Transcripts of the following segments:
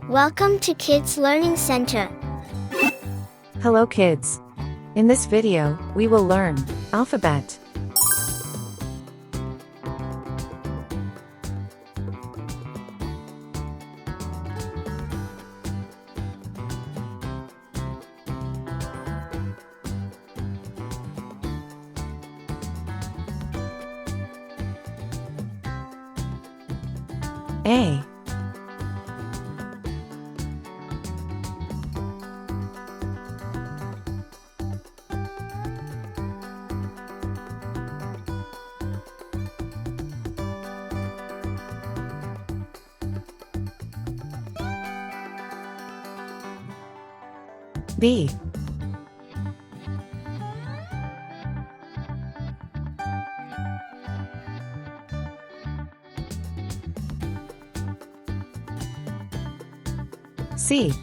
Welcome to Kids Learning Center. Hello kids. In this video, we will learn alphabet. A. B. C.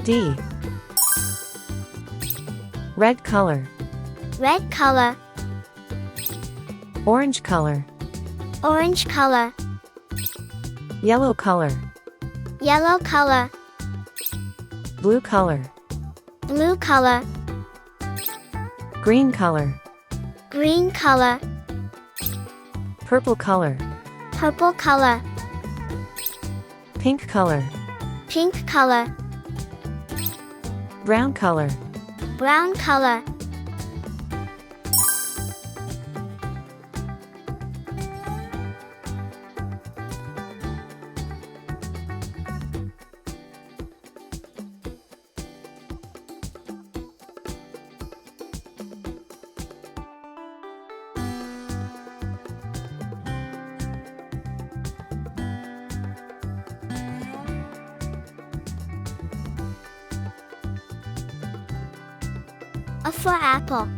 D. Red color, Red color, orange color, orange color, yellow color, yellow color, blue color, blue color, green color, green color, purple color, purple color, pink color, pink color, brown color. brown color. A for apple.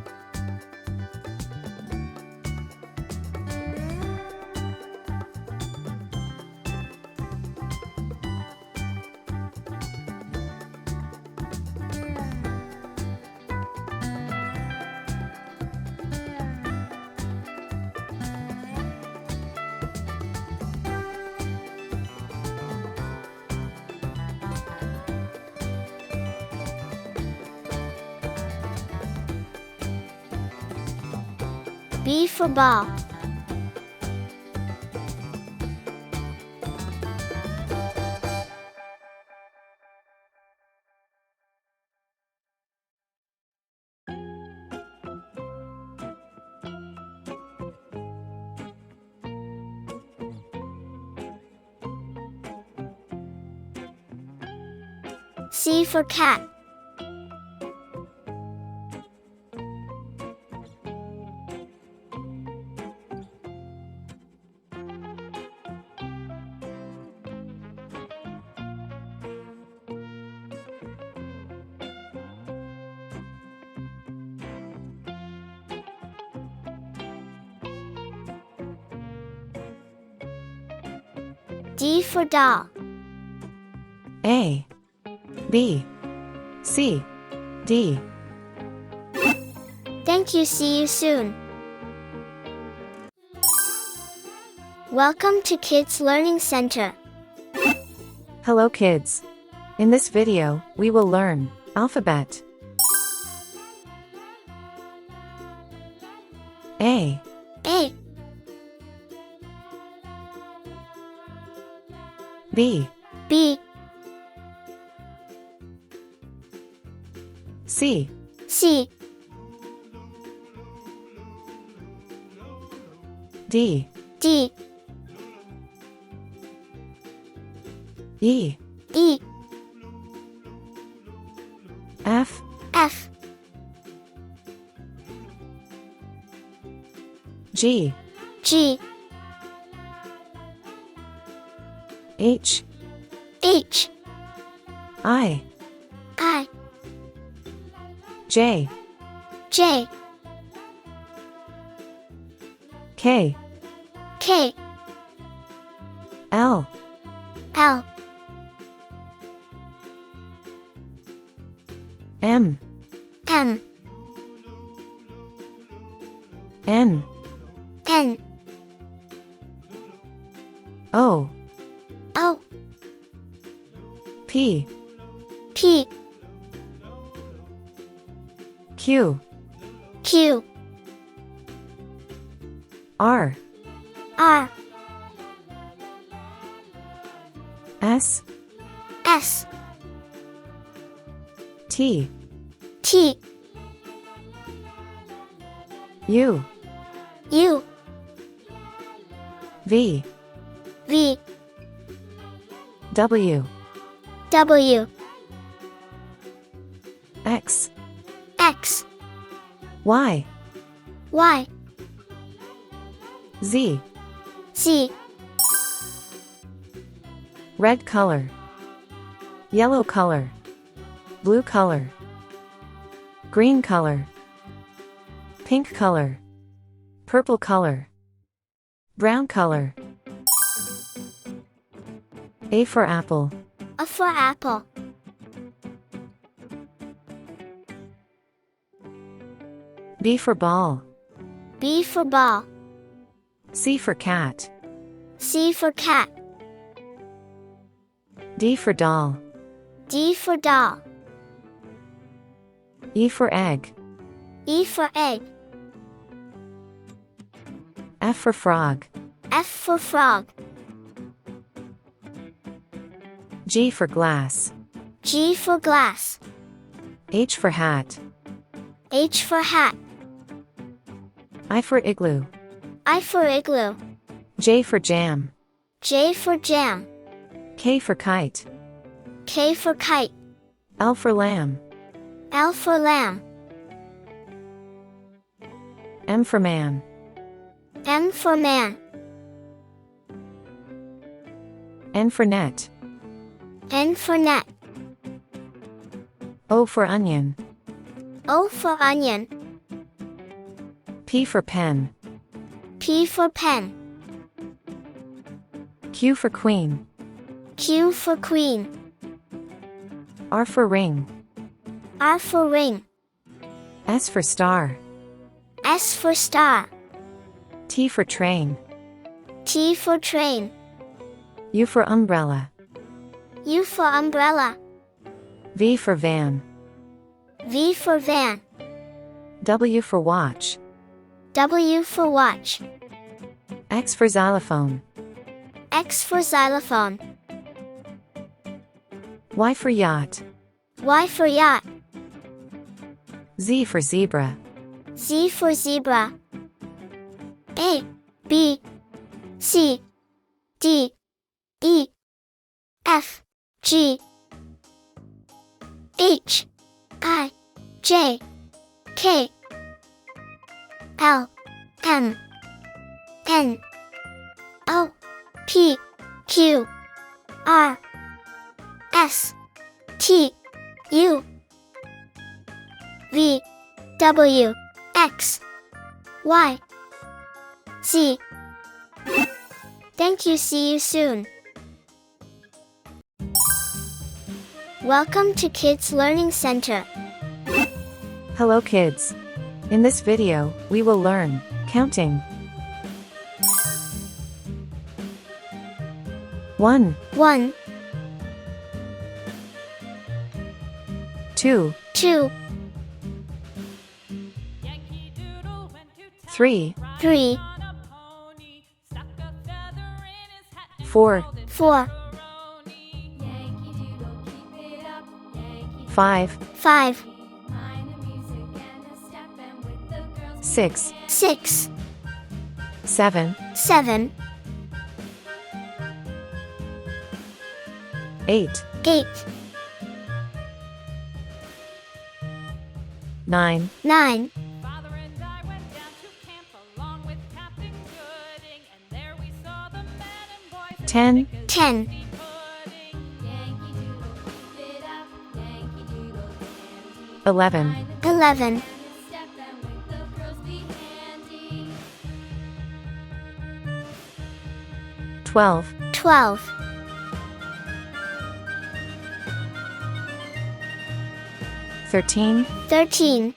B for ball. C for cat. D for doll. A. B. C. D. Thank you. See you soon. Welcome to Kids Learning Center. Hello kids. In this video, we will learn alphabet. A. A. B. B. C. C. D. D. E. E. F. F. G. G. H. H. I. I. J. J. K. K. L. L. M, M, N, N, O, O, P, P, Q, Q, R, R, S, S, T, T, U, U, V, V, W, W, X, X, Y, Y, Z. Z, Red color, yellow color, blue color, green color, pink color, purple color, brown color. A for apple, A for apple, B for ball, B for ball, C for cat, C for cat, D for doll, D for doll, E for egg, E for egg, F for frog, F for frog, G for glass, G for glass, H for hat, H for hat, I for igloo, I for igloo, J for jam, J for jam, K for kite, K for kite, L for lamb, L for lamb, M for man, M for man, N for net, N for net, O for onion, O for onion, P for pen, P for pen, Q for queen, Q for queen, R for ring, R for ring, S for star, S for star, T for train, T for train, U for umbrella, U for umbrella, V for van, V for van, W for watch, W for watch, X for xylophone, X for xylophone, Y for yacht, Y for yacht, Z for zebra, Z for zebra, A, B, C, D, E, F, G, H, I, J, K, L, M, N, O, P, Q, R, S, T, U, V, W, X, Y, Z. Thank you. See you soon. Welcome to Kids Learning Center. Hello kids. In this video, we will learn counting. 1, 1, 2, 2, 3, 3, 4, 4, 5, 5, 6, 6, 7, 7, 8, 8, 9, 9, 10, 10, 11, 11, 12, 12, 13, 13, 13,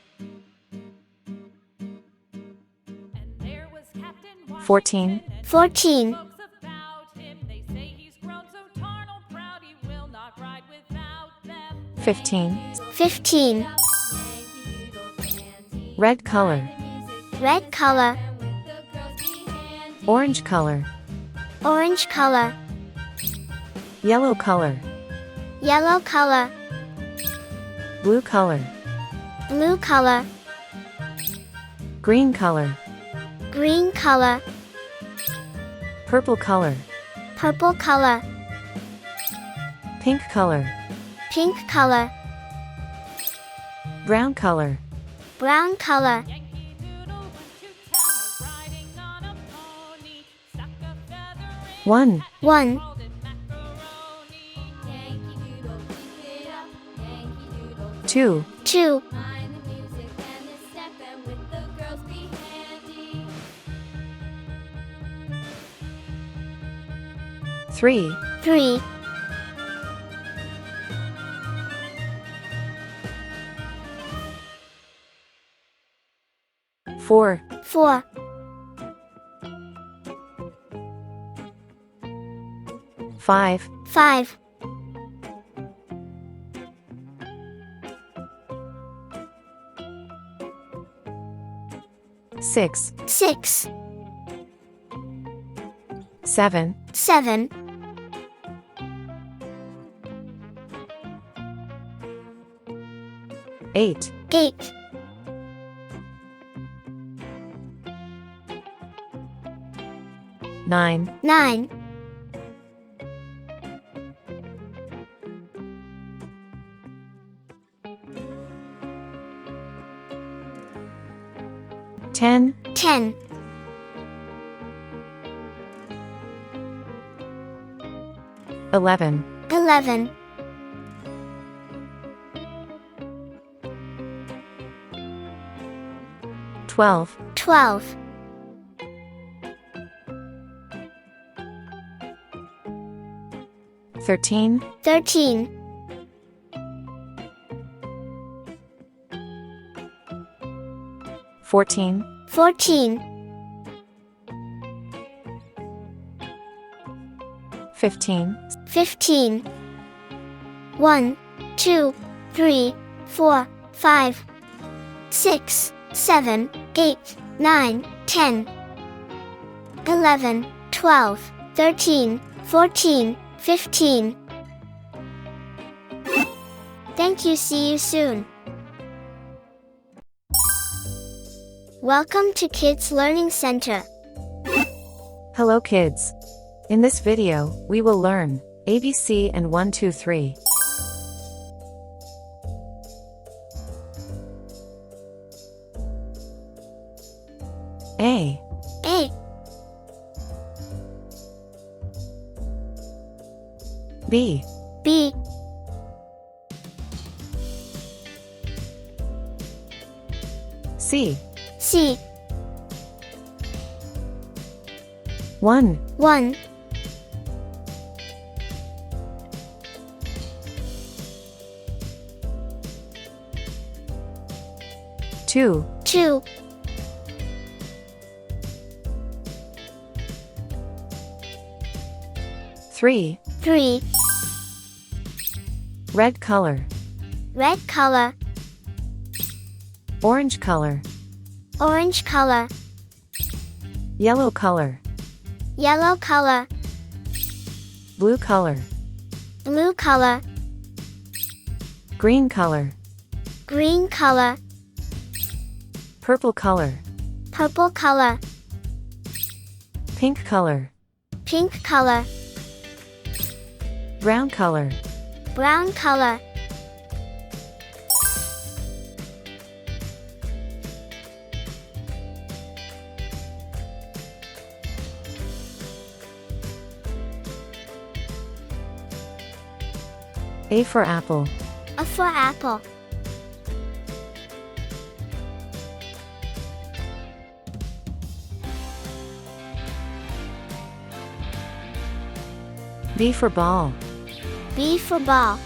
14, 14, 15, 15, red color, red color, orange color, orange color, yellow color, yellow color, blue color, blue color, green color, green color, purple color, purple color, pink color, pink color, brown color, brown color, 1, 1, 2, 2, 3, 3, 4, 4, 5, 5, 6, 6, 7, 7, 8, 8, 9, 9, 10, 10, 11, 11, 12, 12, 13, 13, 14, 14, 15, 15, 1, 2, 3, 4, 5, 6, 7, 8, 9, 10, 11, 12, 13, 14, 15. Thank you. See you soon. Welcome to Kids Learning Center. Hello kids. In this video, we will learn ABC and 1, 2, 3. A, A, B, B, C, C, 1, 1, 2, 2, 3, 3, red color, red color, orange color, orange color, yellow color, yellow color, blue color, blue color, green color, green color, purple color, purple color, pink color, pink color, brown color, brown color. A for apple, A for apple. B for ball, B for ball.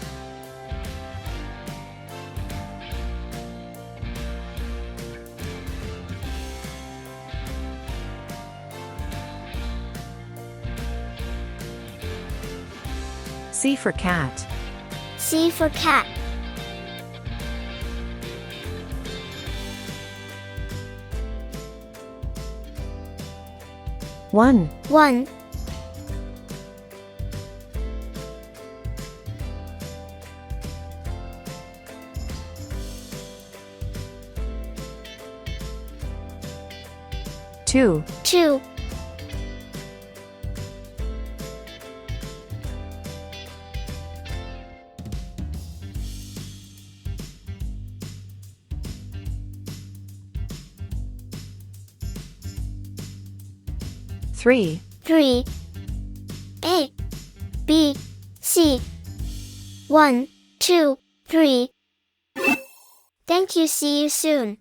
C for cat. C for cat. 1, 1, 2, 2, 3, 3, A, B, C. 1, 2, 3. Thank you. See you soon.